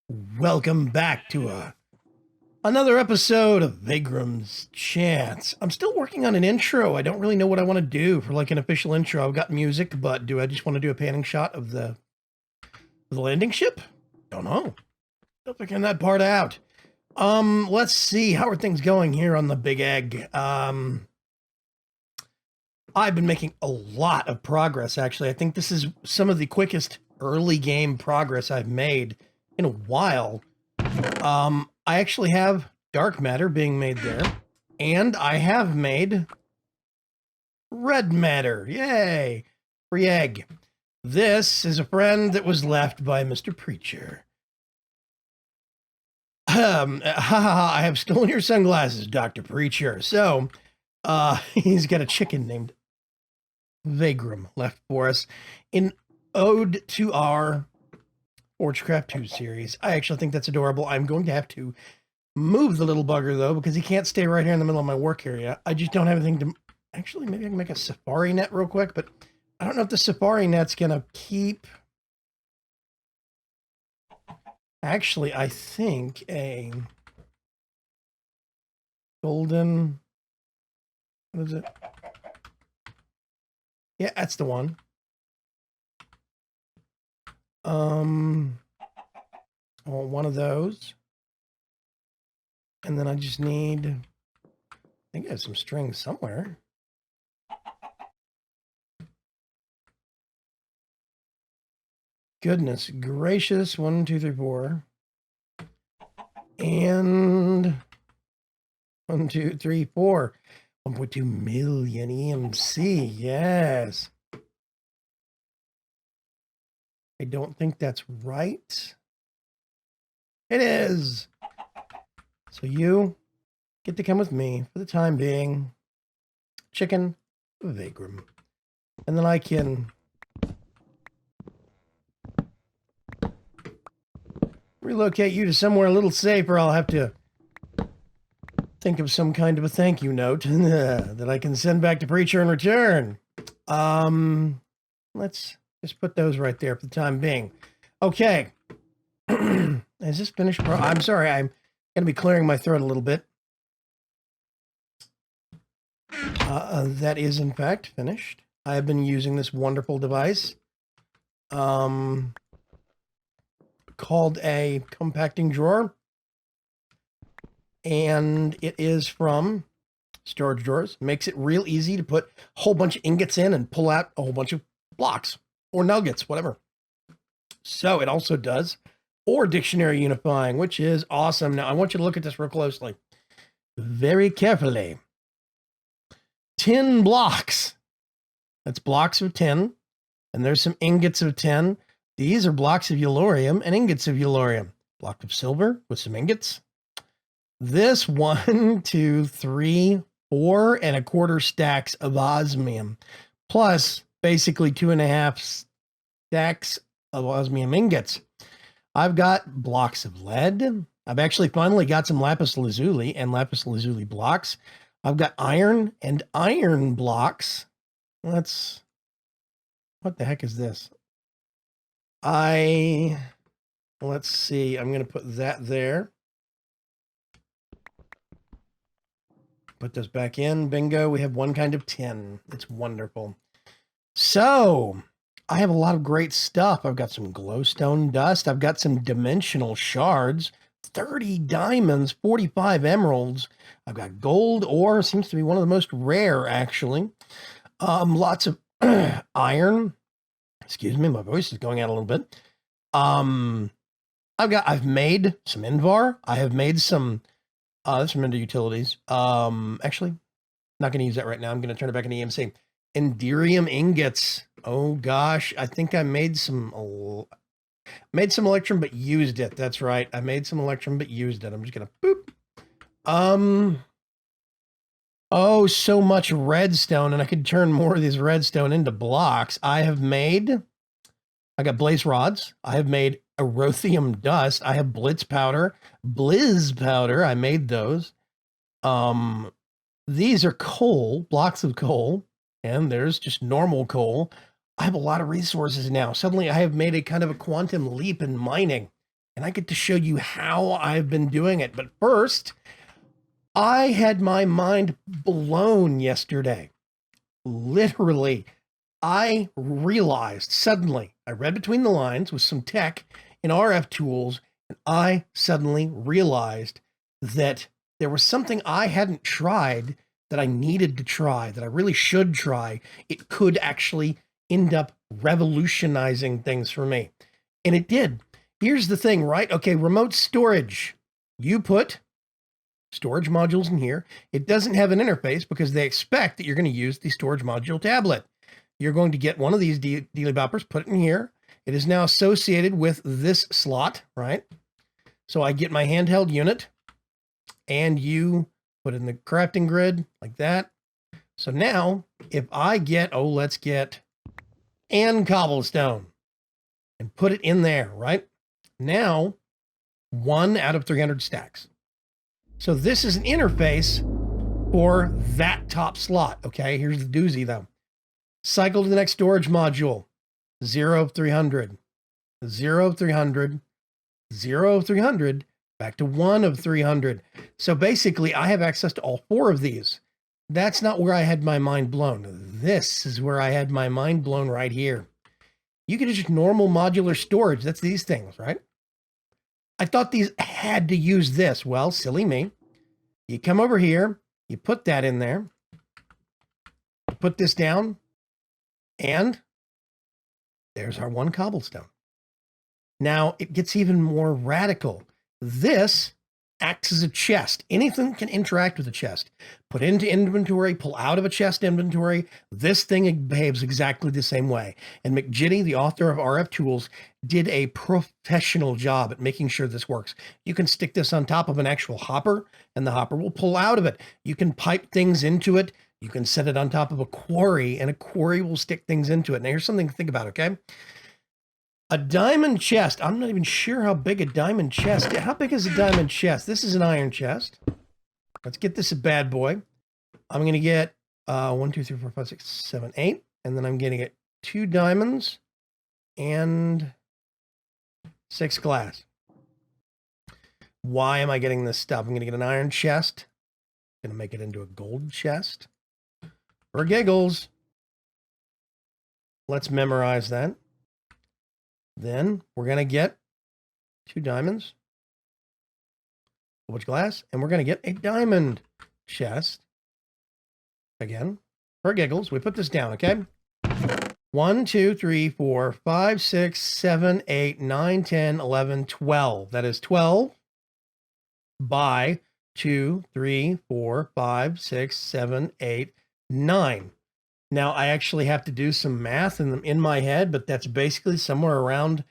Welcome back to another episode of Vaygrim's Chance. I'm still working on an intro. I don't really know what I want to do for like an official intro. I've got music, but do I just want to do a panning shot of the landing ship? Don't know. Still figuring that part out. Let's see. How are things going here on the Big Egg? I've been making a lot of progress, actually. I think this is some of the quickest early game progress I've made in a while. I actually have dark matter being made there, and I have made red matter. Yay! Free egg. This is a friend that was left by Mr. Preacher. I have stolen your sunglasses, Dr. Preacher. So, he's got a chicken named Vaygrim left for us in Ode to Our Forgecraft 2 series. I actually think that's adorable. I'm going to have to move the little bugger, though, because he can't stay right here in the middle of my work area. I just don't have anything to... Actually, maybe I can make a safari net real quick, but I don't know if the safari net's going to keep... Actually, I think a golden... What is it? Yeah, that's the one. I want one of those. And then I just need... I think I have some strings somewhere. Goodness gracious. 1, 2, 3, 4. And 1, 2, 3, 4. 1.2 million EMC. Yes. I don't think that's right. It is. So you get to come with me for the time being. Chicken Vaygrim. And then I can relocate you to somewhere a little safer. I'll have to think of some kind of a thank you note that I can send back to Preacher in return. Let's just put those right there for the time being. Okay. Is this finished? I'm sorry, I'm going to be clearing my throat a little bit. That is, in fact, finished. I have been using this wonderful device called a compacting drawer. And it is from Storage Drawers. Makes it real easy to put a whole bunch of ingots in and pull out a whole bunch of blocks or nuggets, whatever. So it also does or dictionary unifying, which is awesome. Now, I want you to look at this real closely. Very carefully. 10 blocks. That's blocks of 10. And there's some ingots of 10. These are blocks of yellorium and ingots of yellorium. Block of silver with some ingots. This 1, 2, 3, 4 and a quarter stacks of osmium. Plus basically 2.5 stacks of osmium ingots. I've got blocks of lead. I've actually finally got some lapis lazuli and lapis lazuli blocks. I've got iron and iron blocks. What the heck is this? Let's see. I'm going to put that there. Put those back in. Bingo. We have one kind of tin. It's wonderful. So I have a lot of great stuff. I've got some glowstone dust. I've got some dimensional shards, 30 diamonds, 45 emeralds. I've got gold ore, seems to be one of the most rare, actually. Lots of iron. Excuse me, my voice is going out a little bit. I've made some Invar. I have made some Ender utilities. Actually, not going to use that right now. I'm going to turn it back into EMC. Enderium ingots. Oh gosh, I think I made some electrum, but used it. That's right. I made some electrum, but used it. I'm just gonna boop. Oh, so much redstone, and I could turn more of these redstone into blocks. I got blaze rods. I have made erothium dust. I have blitz powder, blizz powder. I made those. These are coal, blocks of coal. And there's just normal coal. I have a lot of resources now. Suddenly I have made a kind of a quantum leap in mining. and I get to show you how I've been doing it. But first, I had my mind blown yesterday. Literally, I realized suddenly, I read between the lines with some tech in RF tools, and I suddenly realized that there was something I hadn't tried that I needed to try, that I really should try. It could actually end up revolutionizing things for me. And it did. Here's the thing, right? Okay, remote storage. You put storage modules in here. It doesn't have an interface because they expect that you're going to use the storage module tablet. You're going to get one of these dealy boppers, put it in here. It is now associated with this slot, right? So I get my handheld unit, and you put it in the crafting grid like that. So now if I get, let's get and cobblestone and put it in there, right? Now 1 out of 300 stacks. So this is an interface for that top slot. Okay, here's the doozy though. Cycle to the next storage module. 0 of 300, 0 of 300, 0 of 300, back to 1 of 300. So basically I have access to all 4 of these. That's not where I had my mind blown. This is where I had my mind blown right here. You can just normal modular storage. That's these things, right? I thought these had to use this. Well, silly me. You come over here, you put that in there, put this down, and there's our 1 cobblestone. Now it gets even more radical. This acts as a chest. Anything can interact with a chest. Put into inventory, pull out of a chest inventory. This thing behaves exactly the same way. And McGitty, the author of RF Tools, did a professional job at making sure this works. You can stick this on top of an actual hopper, and the hopper will pull out of it. You can pipe things into it. You can set it on top of a quarry, and a quarry will stick things into it. Now, here's something to think about, okay? A diamond chest. I'm not even sure how big a diamond chest is. How big is a diamond chest? This is an iron chest. Let's get this a bad boy. I'm going to get 1, 2, 3, 4, 5, 6, 7, 8. And then I'm going to get 2 diamonds and 6 glass. Why am I getting this stuff? I'm going to get an iron chest. I'm going to make it into a gold chest. For giggles. Let's memorize that. Then we're going to get 2 diamonds, a bunch of glass, and we're going to get a diamond chest. Again, for giggles, we put this down, okay? 1, 2, 3, 4, 5, 6, 7, 8, 9, 10, 11, 12. That is 12 by 2, 3, 4, 5, 6, 7, 8, 9. Now, I actually have to do some math in my head, but that's basically somewhere around,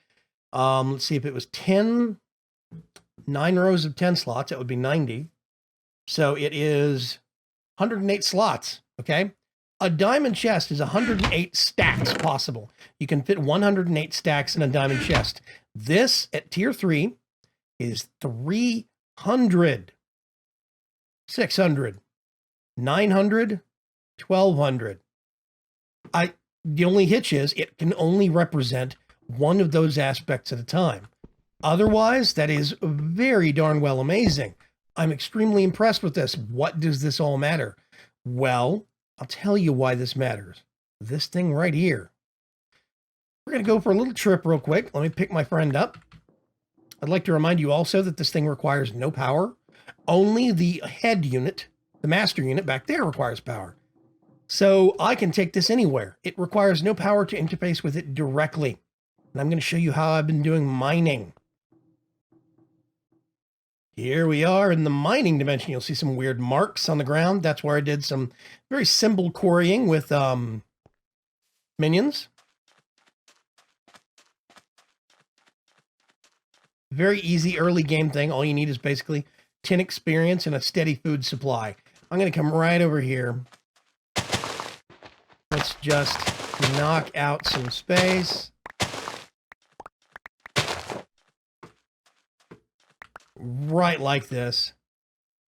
let's see, if it was 9 rows of 10 slots, that would be 90. So it is 108 slots, okay? A diamond chest is 108 stacks possible. You can fit 108 stacks in a diamond chest. This, at tier 3, is 300, 600, 900, 1200. The only hitch is it can only represent one of those aspects at a time. Otherwise, that is very darn well amazing. I'm extremely impressed with this. What does this all matter? Well, I'll tell you why this matters. This thing right here. We're going to go for a little trip real quick. Let me pick my friend up. I'd like to remind you also that this thing requires no power. Only the head unit, the master unit back there, requires power. So I can take this anywhere. It requires no power to interface with it directly. And I'm going to show you how I've been doing mining. Here we are in the mining dimension. You'll see some weird marks on the ground. That's where I did some very simple quarrying with minions. Very easy early game thing. All you need is basically 10 experience and a steady food supply. I'm going to come right over here. Let's just knock out some space. Right like this.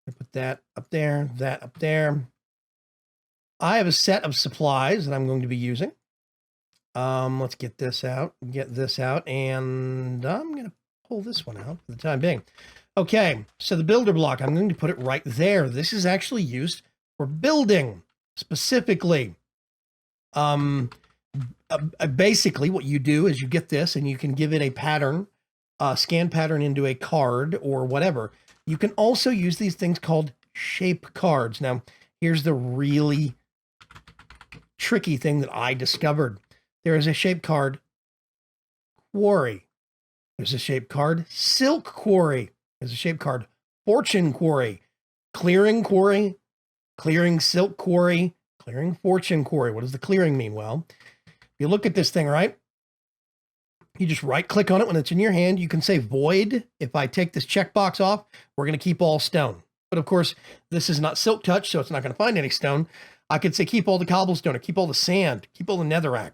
Put that up there, that up there. I have a set of supplies that I'm going to be using. Let's get this out, and I'm going to pull this one out for the time being. Okay, so the builder block, I'm going to put it right there. This is actually used for building specifically. Basically what you do is you get this and you can give it a pattern, scan pattern into a card or whatever. You can also use these things called shape cards. Now, here's the really tricky thing that I discovered. There is a shape card, quarry. There's a shape card, silk quarry. There's a shape card, fortune quarry, clearing quarry, clearing silk quarry, clearing fortune quarry. What does the clearing mean? Well, if you look at this thing, right? You just right click on it when it's in your hand. You can say void. If I take this checkbox off, we're going to keep all stone. But of course, this is not silk touch, so it's not going to find any stone. I could say keep all the cobblestone, or keep all the sand, keep all the netherrack.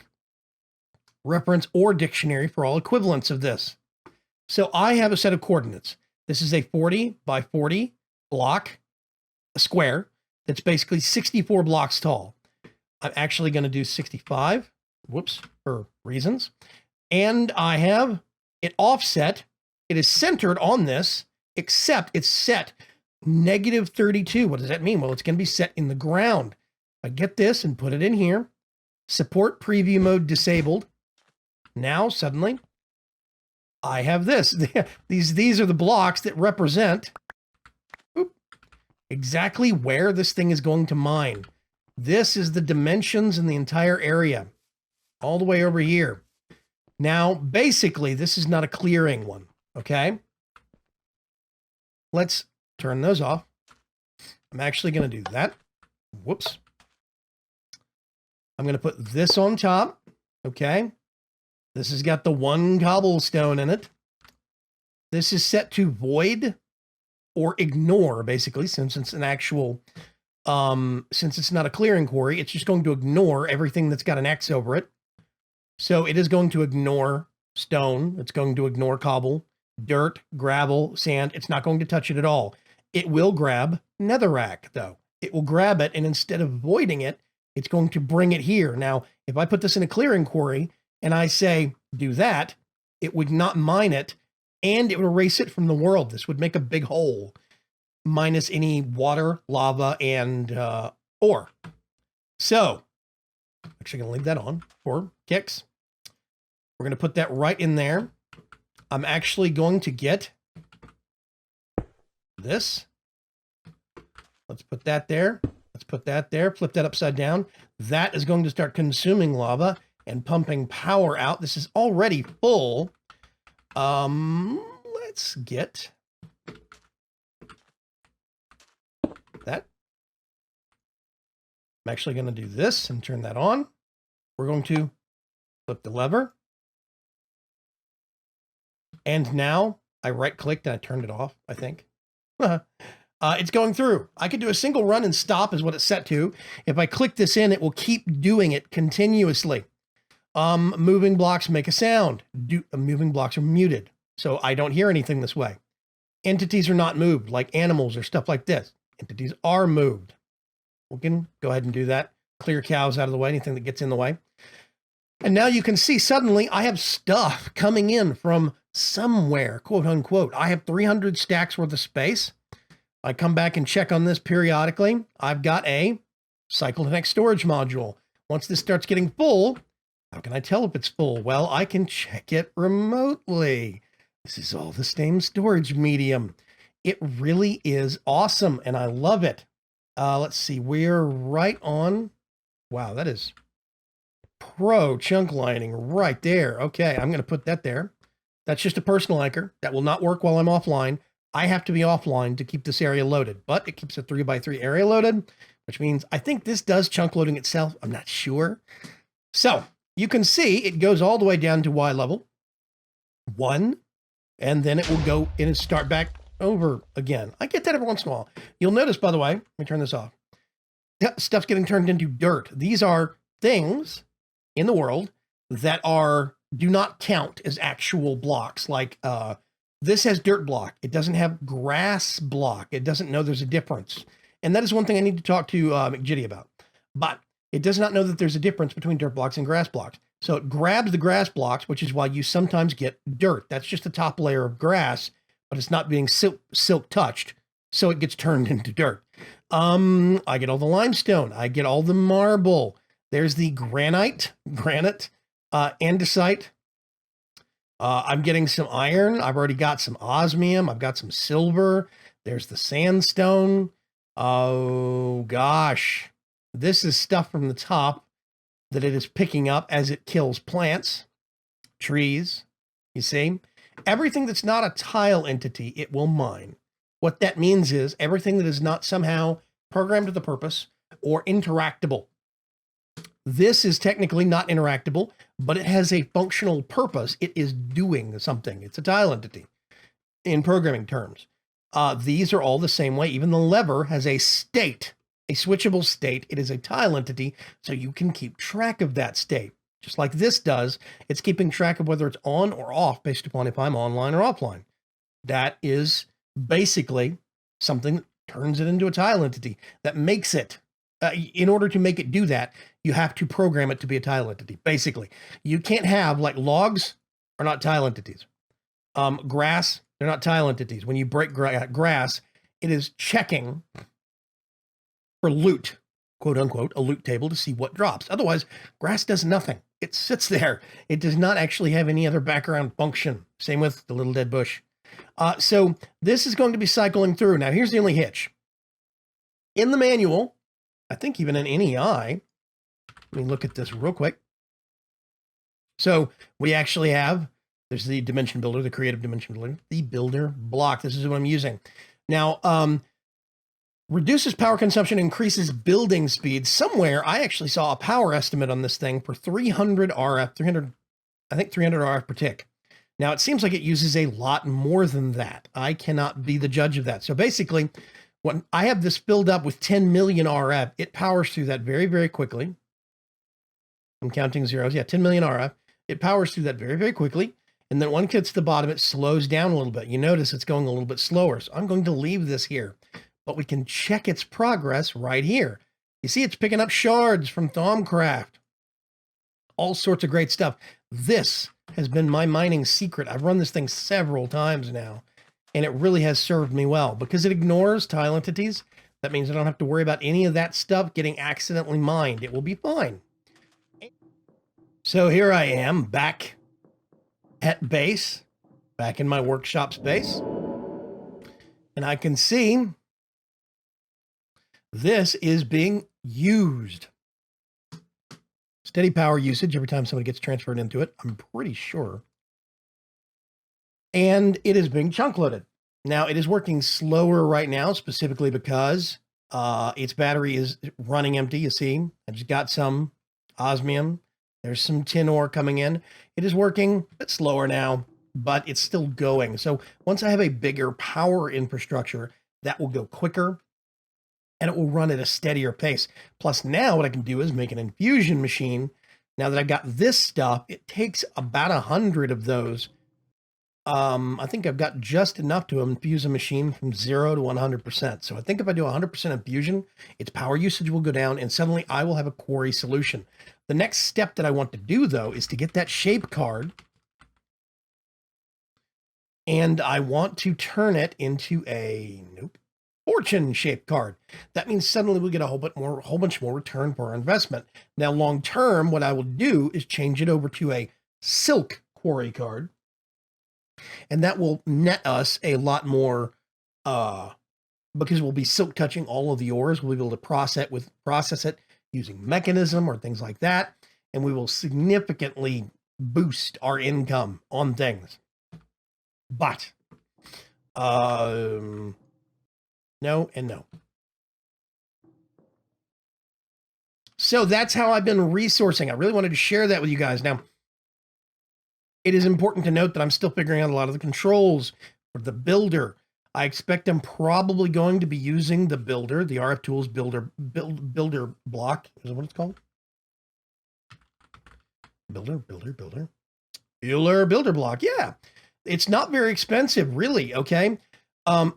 Reference or dictionary for all equivalents of this. So I have a set of coordinates. This is a 40 by 40 block, a square, that's basically 64 blocks tall. I'm actually going to do 65, whoops, for reasons. And I have it offset. It is centered on this, except it's set -32. What does that mean? Well, it's going to be set in the ground. I get this and put it in here. Support preview mode disabled. Now, suddenly, I have this. These are the blocks that represent exactly where this thing is going to mine. This is the dimensions in the entire area, all the way over here. Now, basically, this is not a clearing one, okay? Let's turn those off. I'm actually going to do that. Whoops. I'm going to put this on top, okay? This has got the one cobblestone in it. This is set to void or ignore, basically, since it's an actual, since it's not a clearing quarry, it's just going to ignore everything that's got an X over it. So it is going to ignore stone. It's going to ignore cobble, dirt, gravel, sand. It's not going to touch it at all. It will grab netherrack, though. It will grab it, and instead of voiding it, it's going to bring it here. Now, if I put this in a clearing quarry, and I say, do that, it would not mine it, and it would erase it from the world. This would make a big hole, minus any water, lava, and ore. So, actually going to leave that on for kicks. We're going to put that right in there. I'm actually going to get this. Let's put that there. Let's put that there. Flip that upside down. That is going to start consuming lava and pumping power out. This is already full. Let's get that. I'm actually going to do this and turn that on. We're going to flip the lever. And now I right clicked and I turned it off, I think. It's going through. I could do a single run and stop is what it's set to. If I click this in, it will keep doing it continuously. Moving blocks make a sound. Moving blocks are muted, so I don't hear anything this way. Entities are not moved, like animals or stuff like this. Entities are moved. We can go ahead and do that. Clear cows out of the way, anything that gets in the way. And now you can see suddenly I have stuff coming in from somewhere, quote unquote. I have 300 stacks worth of space. I come back and check on this periodically. I've got a cycle to next storage module. Once this starts getting full, how can I tell if it's full? Well, I can check it remotely. This is all the same storage medium. It really is awesome, and I love it. Let's see, we're right on. Wow, that is pro chunk lining right there. Okay, I'm going to put that there. That's just a personal anchor. That will not work while I'm offline. I have to be offline to keep this area loaded, but it keeps a 3x3 area loaded, which means I think this does chunk loading itself. I'm not sure. So you can see it goes all the way down to Y level 1, and then it will go in and start back over again. I get that every once in a while. You'll notice, by the way, let me turn this off. Stuff's getting turned into dirt. These are things in the world that do not count as actual blocks. Like this has dirt block. It doesn't have grass block. It doesn't know there's a difference. And that is one thing I need to talk to McJitty about. But it does not know that there's a difference between dirt blocks and grass blocks. So it grabs the grass blocks, which is why you sometimes get dirt. That's just the top layer of grass, but it's not being silk touched, so it gets turned into dirt. I get all the limestone. I get all the marble. There's the granite, andesite. I'm getting some iron. I've already got some osmium. I've got some silver. There's the sandstone. Oh, gosh. This is stuff from the top that it is picking up as it kills plants, trees. You see? Everything that's not a tile entity, it will mine. What that means is everything that is not somehow programmed to the purpose or interactable. This is technically not interactable, but it has a functional purpose. It is doing something. It's a tile entity in programming terms. These are all the same way. Even the lever has a state, a switchable state. It is a tile entity, so you can keep track of that state. Just like this does, it's keeping track of whether it's on or off based upon if I'm online or offline. That is basically something that turns it into a tile entity, that makes it. In order to make it do that, you have to program it to be a tile entity. Basically, you can't have, like, logs are not tile entities. Grass, they're not tile entities. When you break grass, it is checking for loot, quote unquote, a loot table to see what drops. Otherwise, grass does nothing. It sits there. It does not actually have any other background function. Same with the little dead bush. So this is going to be cycling through. Now, here's the only hitch. In the manual, I think even in NEI, let me look at this real quick. So we actually have, there's the dimension builder, the creative dimension builder, the builder block. This is what I'm using. Now, reduces power consumption, increases building speed. Somewhere I actually saw a power estimate on this thing for 300 RF, I think 300 RF per tick. Now, it seems like it uses a lot more than that. I cannot be the judge of that. So basically, when I have this filled up with 10 million RF, it powers through that very, very quickly. I'm counting zeros. Yeah, 10 million RF. It powers through that very, very quickly. And then when it gets to the bottom, it slows down a little bit. You notice it's going a little bit slower. So I'm going to leave this here. But we can check its progress right here. You see, it's picking up shards from Thaumcraft. All sorts of great stuff. This has been my mining secret. I've run this thing several times now, and it really has served me well because it ignores tile entities. That means I don't have to worry about any of that stuff getting accidentally mined. It will be fine. So here I am back at base, back in my workshop space, and I can see this is being used. Steady power usage every time somebody gets transferred into it, I'm pretty sure. And it is being chunk loaded. Now, it is working slower right now, specifically because its battery is running empty, you see. I just got some osmium. There's some tin ore coming in. It is working a bit slower now, but it's still going. So once I have a bigger power infrastructure, that will go quicker. And it will run at a steadier pace. Plus now what I can do is make an infusion machine. Now that I've got this stuff, it takes about 100 of those. I think I've got just enough to infuse a machine from 0 to 100%. So I think if I do 100% infusion, its power usage will go down and suddenly I will have a quarry solution. The next step that I want to do, though, is to get that shape card. And I want to turn it into a, fortune shaped card. That means suddenly we get a whole bunch more return for our investment. Now, long term, what I will do is change it over to a silk quarry card. And that will net us a lot more, because we'll be silk touching all of the ores. We'll be able to process it using mechanism or things like that. And we will significantly boost our income on things. But, no and no. So that's how I've been resourcing. I really wanted to share that with you guys. Now, it is important to note that I'm still figuring out a lot of the controls for the builder. I expect I'm probably going to be using the builder, the RF Tools builder block. Is that what it's called? Builder block. Yeah. It's not very expensive, really. Okay.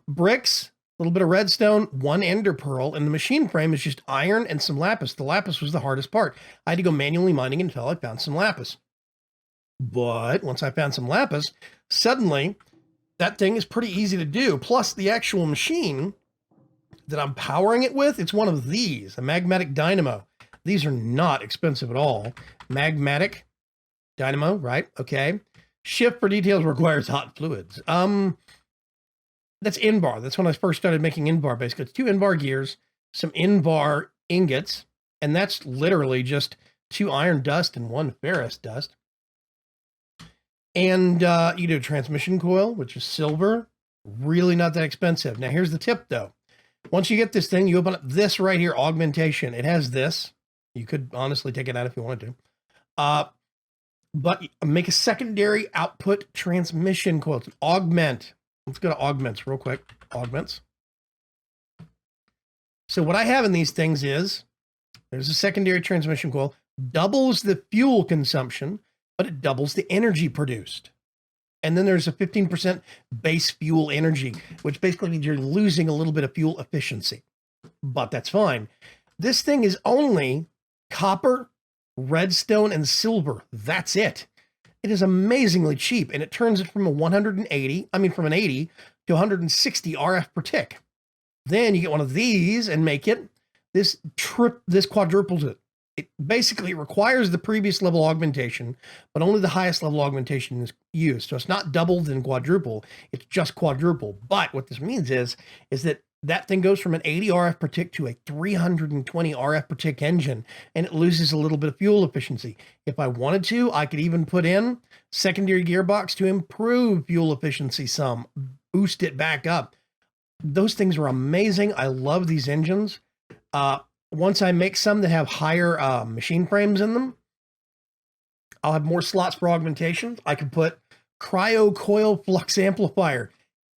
Bricks, little bit of redstone, 1 ender pearl, and the machine frame is just iron and some lapis. The lapis was the hardest part. I had to go manually mining until I found some lapis. But once I found some lapis, suddenly that thing is pretty easy to do. Plus, the actual machine that I'm powering it with, it's one of these, a Magmatic dynamo. These are not expensive at all. Magmatic dynamo, right? Okay. Shift for details requires hot fluids. That's in-bar. That's when I first started making in-bar, basically. It's 2 in-bar gears, some in-bar ingots, and that's literally just 2 iron dust and 1 ferrous dust. And you do a transmission coil, which is silver. Really not that expensive. Now, here's the tip, though. Once you get this thing, you open up this right here, augmentation. It has this. You could honestly take it out if you wanted to. But make a secondary output transmission coil. It's augment. Let's go to augments real quick. Augments. So what I have in these things is, there's a secondary transmission coil, doubles the fuel consumption, but it doubles the energy produced. And then there's a 15% base fuel energy, which basically means you're losing a little bit of fuel efficiency. But that's fine. This thing is only copper, redstone, and silver. That's it. It is amazingly cheap, and it turns it from from an 80 to 160 RF per tick. Then you get one of these and make it. This quadruples it. It basically requires the previous level augmentation, but only the highest level augmentation is used. So it's not doubled and quadruple, it's just quadruple. But what this means is that thing goes from an 80 RF per tick to a 320 RF per tick engine, and it loses a little bit of fuel efficiency. If I wanted to, I could even put in secondary gearbox to improve fuel efficiency some, boost it back up. Those things are amazing. I love these engines. Once I make some that have higher machine frames in them, I'll have more slots for augmentation. I can put cryo coil flux amplifier,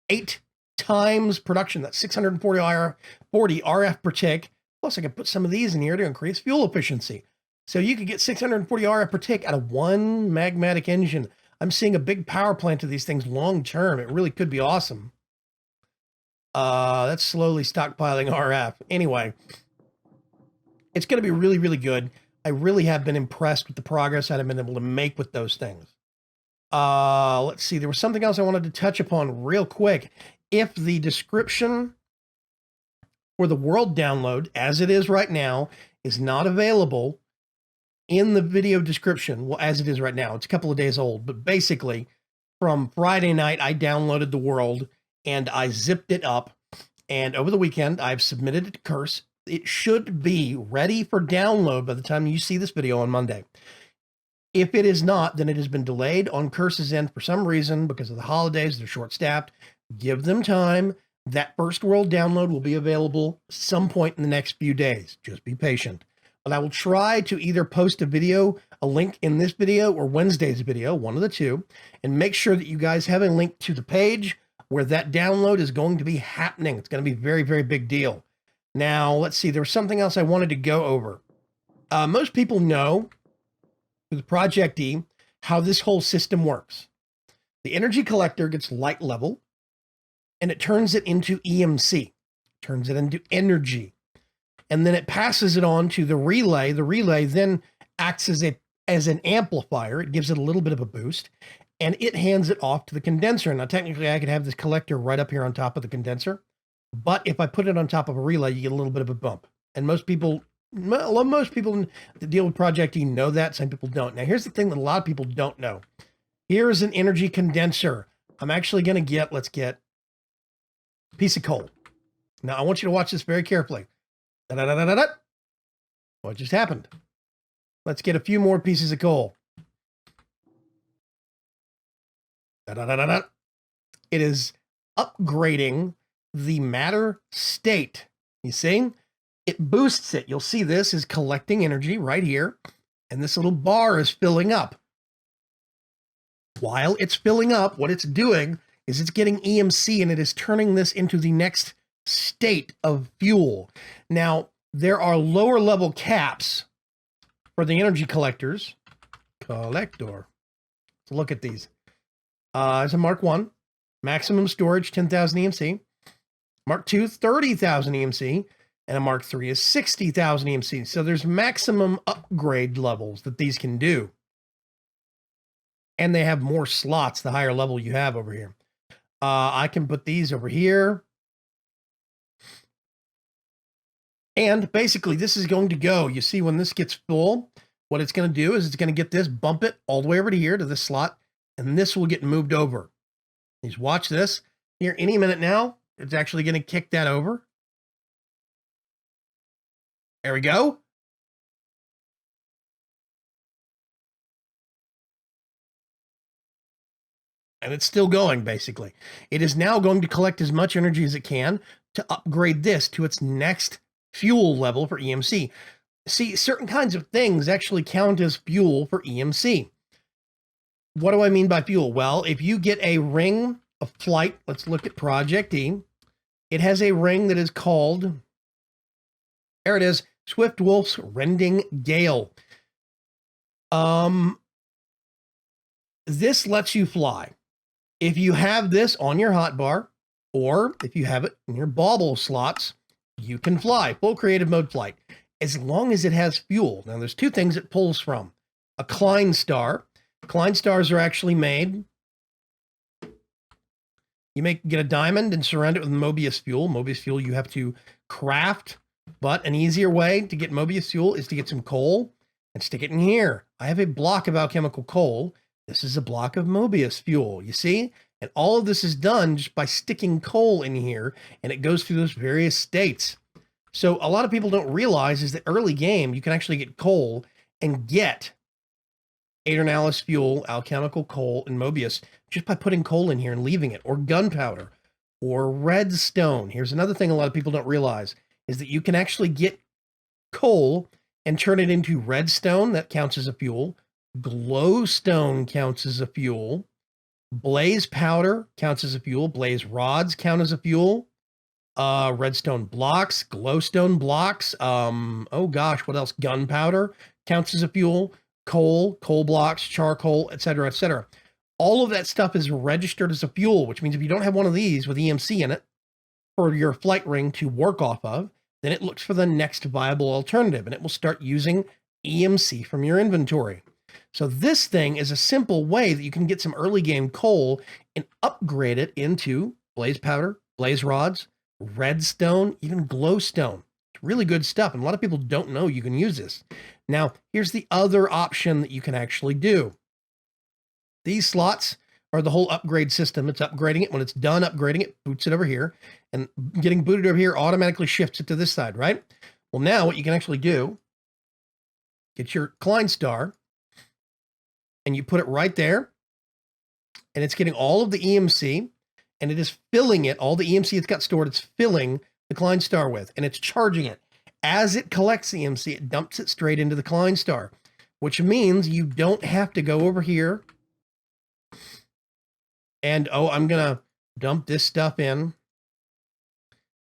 8 times production. That's 640 RF per tick. Plus, I can put some of these in here to increase fuel efficiency. So you could get 640 RF per tick out of 1 Magmatic engine. I'm seeing a big power plant of these things long term. It really could be awesome. That's slowly stockpiling RF. Anyway, it's going to be really, really good. I really have been impressed with the progress I've been able to make with those things. Let's see. There was something else I wanted to touch upon real quick. If the description for the world download, as it is right now, is not available in the video description, well, as it is right now, it's a couple of days old, but basically from Friday night, I downloaded the world and I zipped it up. And over the weekend, I've submitted it to Curse. It should be ready for download by the time you see this video on Monday. If it is not, then it has been delayed on Curse's end for some reason because of the holidays. They're short-staffed. Give them time. That first world download will be available some point in the next few days. Just be patient. But I will try to either post a link in this video or Wednesday's video, one of the two, and make sure that you guys have a link to the page where that download is going to be happening. It's going to be a very, very big deal. Now, let's see. There was something else I wanted to go over. Most people know with Project E how this whole system works. The energy collector gets light level, and it turns it into EMC, turns it into energy. And then it passes it on to the relay. The relay then acts as an amplifier. It gives it a little bit of a boost, and it hands it off to the condenser. Now, technically, I could have this collector right up here on top of the condenser, but if I put it on top of a relay, you get a little bit of a bump. And most people that deal with Project E know that. Some people don't. Now, here's the thing that a lot of people don't know. Here's an energy condenser. I'm actually going to let's get a piece of coal. Now, I want you to watch this very carefully. Da-da-da-da-da-da. What just happened? Let's get a few more pieces of coal. Da-da-da-da-da. It is upgrading the matter state. You see? It boosts it. You'll see this is collecting energy right here, and this little bar is filling up. While it's filling up, what it's doing is it's getting EMC, and it is turning this into the next state of fuel. Now, there are lower level caps for the energy collectors. Collector. So look at these. It's a Mark 1. Maximum storage, 10,000 EMC. Mark 2, 30,000 EMC, and a Mark 3 is 60,000 EMC. So there's maximum upgrade levels that these can do. And they have more slots the higher level you have over here. I can put these over here. And basically, this is going to go. You see, when this gets full, what it's going to do is it's going to get this, bump it all the way over to here to this slot, and this will get moved over. Just watch this. Here, any minute now, it's actually going to kick that over. There we go. And it's still going, basically. It is now going to collect as much energy as it can to upgrade this to its next fuel level for EMC. See, certain kinds of things actually count as fuel for EMC. What do I mean by fuel? Well, if you get a ring of flight, let's look at Project E. It has a ring that is called, there it is, Swift Wolf's Rending Gale. This lets you fly. If you have this on your hotbar, or if you have it in your bauble slots, you can fly, full creative mode flight, as long as it has fuel. Now, there's two things it pulls from. A Klein star. Klein stars are actually made. You get a diamond and surround it with Mobius fuel. Mobius fuel you have to craft, but an easier way to get Mobius fuel is to get some coal and stick it in here. I have a block of alchemical coal. This is a block of Mobius fuel, you see? And all of this is done just by sticking coal in here, and it goes through those various states. So a lot of people don't realize is that early game, you can actually get coal and get Aeternalis fuel, alchemical coal, and Mobius just by putting coal in here and leaving it, or gunpowder, or redstone. Here's another thing a lot of people don't realize is that you can actually get coal and turn it into redstone. That counts as a fuel. Glowstone counts as a fuel. Blaze powder counts as a fuel. Blaze rods count as a fuel. Redstone blocks, glowstone blocks. Oh gosh, what else? Gunpowder counts as a fuel. Coal blocks, charcoal, etc., etc. All of that stuff is registered as a fuel, which means if you don't have one of these with EMC in it for your flight ring to work off of, then it looks for the next viable alternative, and it will start using EMC from your inventory. So this thing is a simple way that you can get some early game coal and upgrade it into blaze powder, blaze rods, redstone, even glowstone. It's really good stuff, and a lot of people don't know you can use this. Now, here's the other option that you can actually do. These slots are the whole upgrade system. It's upgrading it. When it's done upgrading it, boots it over here, and getting booted over here automatically shifts it to this side, right? Well, now what you can actually do, get your Klein star, and you put it right there, and it's getting all of the EMC, and it is filling it, all the EMC it's got stored, it's filling the Klein star with, and it's charging it. As it collects EMC, it dumps it straight into the Klein star, which means you don't have to go over here and, oh, I'm going to dump this stuff in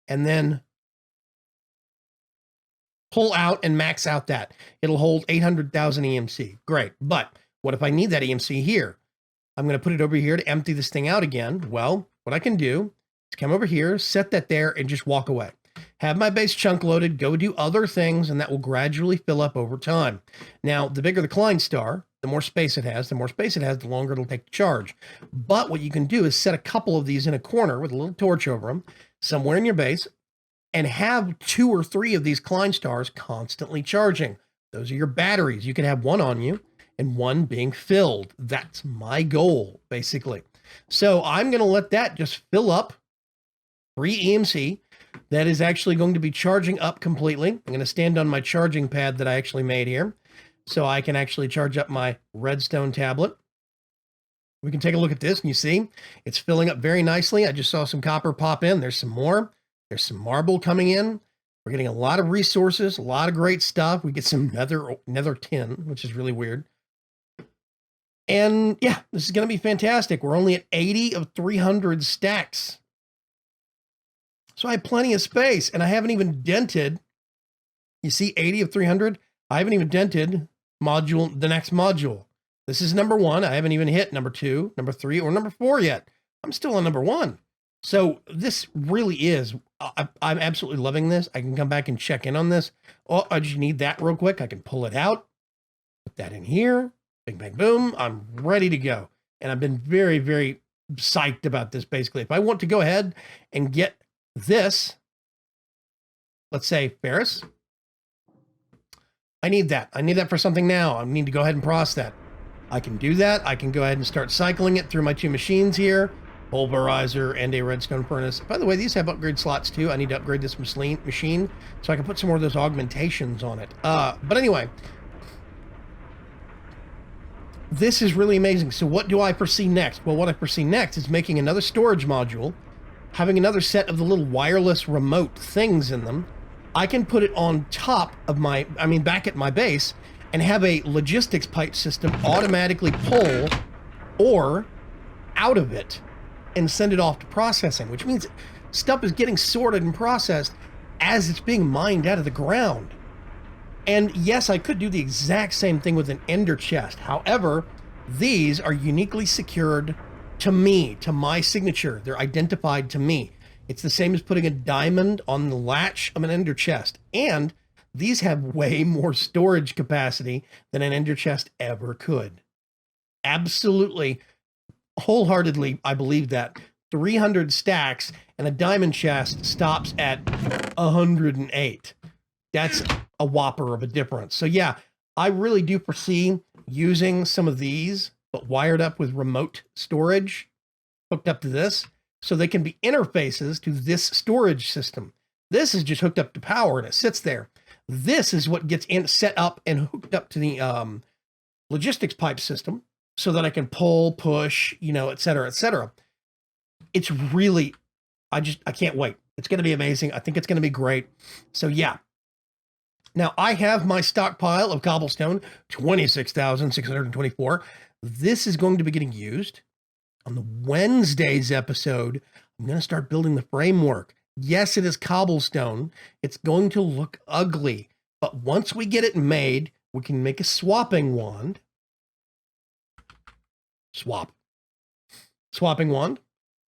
and then pull out and max out that. It'll hold 800,000 EMC. Great. But what if I need that EMC here? I'm going to put it over here to empty this thing out again. Well, what I can do is come over here, set that there, and just walk away. Have my base chunk loaded, go do other things, and that will gradually fill up over time. Now, the bigger the Klein star, the more space it has. The more space it has, the longer it'll take to charge. But what you can do is set a couple of these in a corner with a little torch over them, somewhere in your base, and have 2 or 3 of these Klein stars constantly charging. Those are your batteries. You can have one on you and one being filled. That's my goal, basically. So I'm going to let that just fill up, free EMC. That is actually going to be charging up completely. I'm going to stand on my charging pad that I actually made here, so I can actually charge up my redstone tablet. We can take a look at this, and you see it's filling up very nicely. I just saw some copper pop in. There's some more. There's some marble coming in. We're getting a lot of resources, a lot of great stuff. We get some nether tin, which is really weird. And yeah, this is going to be fantastic. We're only at 80 of 300 stacks. So I have plenty of space, and I haven't even dented. You see 80 of 300? I haven't even dented the next module. This is number 1. I haven't even hit number 2, number 3, or number 4 yet. I'm still on number 1. So this really is, I'm absolutely loving this. I can come back and check in on this. Oh, I just need that real quick. I can pull it out, put that in here, bing, bang, boom. I'm ready to go. And I've been very, very psyched about this, basically. If I want to go ahead and get this, let's say Ferris, I need that. I need that for something now. I need to go ahead and process that. I can do that. I can go ahead and start cycling it through my two machines here, pulverizer and a redstone furnace. By the way, these have upgrade slots too. I need to upgrade this machine so I can put some more of those augmentations on it. But anyway, this is really amazing. So what do I foresee next? Well, what I foresee next is making another storage module, having another set of the little wireless remote things in them. I can put it on top of back at my base, and have a logistics pipe system automatically pull ore out of it and send it off to processing, which means stuff is getting sorted and processed as it's being mined out of the ground. And yes, I could do the exact same thing with an ender chest. However, these are uniquely secured to me, to my signature. They're identified to me. It's the same as putting a diamond on the latch of an ender chest. And these have way more storage capacity than an ender chest ever could. Absolutely, wholeheartedly, I believe that. 300 stacks and a diamond chest stops at 108. That's a whopper of a difference. So yeah, I really do foresee using some of these, but wired up with remote storage, hooked up to this, so they can be interfaces to this storage system. This is just hooked up to power and it sits there. This is what gets set up and hooked up to the logistics pipe system so that I can pull, push, et cetera, et cetera. It's really, I can't wait. It's going to be amazing. I think it's going to be great. So yeah. Now I have my stockpile of cobblestone, 26,624. This is going to be getting used on the Wednesday's episode. I'm going to start building the framework. Yes, it is cobblestone. It's going to look ugly, but once we get it made, we can make a swapping wand. Swapping wand.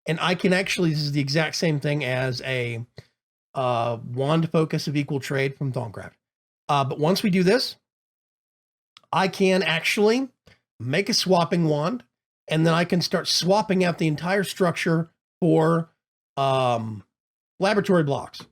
And I can actually, this is the exact same thing as a wand focus of equal trade from Thaumcraft. But once we do this, I can actually make a swapping wand, and then I can start swapping out the entire structure for laboratory blocks.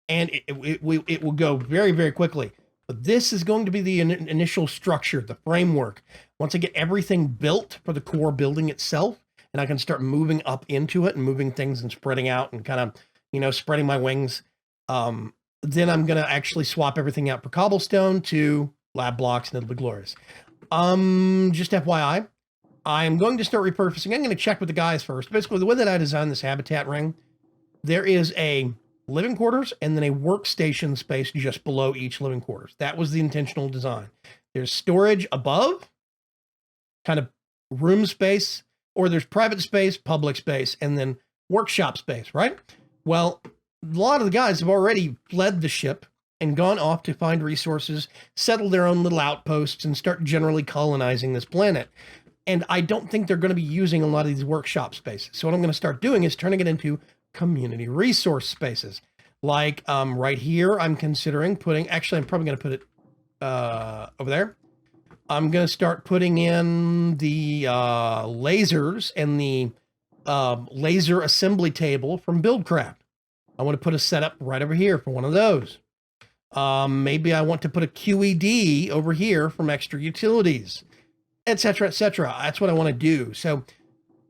And it will go very, very quickly. But this is going to be the initial structure, the framework. Once I get everything built for the core building itself, and I can start moving up into it and moving things and spreading out and kind of, spreading my wings, then I'm going to actually swap everything out for cobblestone to lab blocks, and it'll be glorious. Just FYI, I'm going to start repurposing. I'm going to check with the guys first. Basically, the way that I designed this habitat ring, there is a living quarters and then a workstation space just below each living quarters. That was the intentional design. There's storage above, kind of room space, or there's private space, public space, and then workshop space, right? Well, a lot of the guys have already fled the ship and gone off to find resources, settle their own little outposts, and start generally colonizing this planet. And I don't think they're going to be using a lot of these workshop spaces. So what I'm going to start doing is turning it into community resource spaces. Like right here, I'm considering putting, actually, I'm probably going to put it over there. I'm going to start putting in the lasers and the laser assembly table from Buildcraft. I want to put a setup right over here for one of those. Maybe I want to put a QED over here from Extra Utilities, et cetera, et cetera. That's what I want to do. So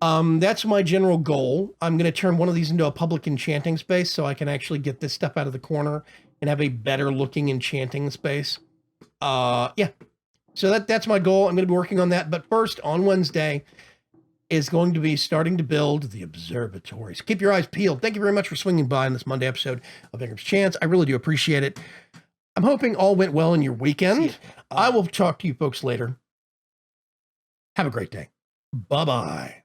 that's my general goal. I'm going to turn one of these into a public enchanting space so I can actually get this stuff out of the corner and have a better looking enchanting space. Yeah. So that's my goal. I'm going to be working on that. But first, on Wednesday, is going to be starting to build the observatory. So keep your eyes peeled. Thank you very much for swinging by on this Monday episode of Vaygrim's Chance. I really do appreciate it. I'm hoping all went well in your weekend. I will talk to you folks later. Have a great day. Bye-bye.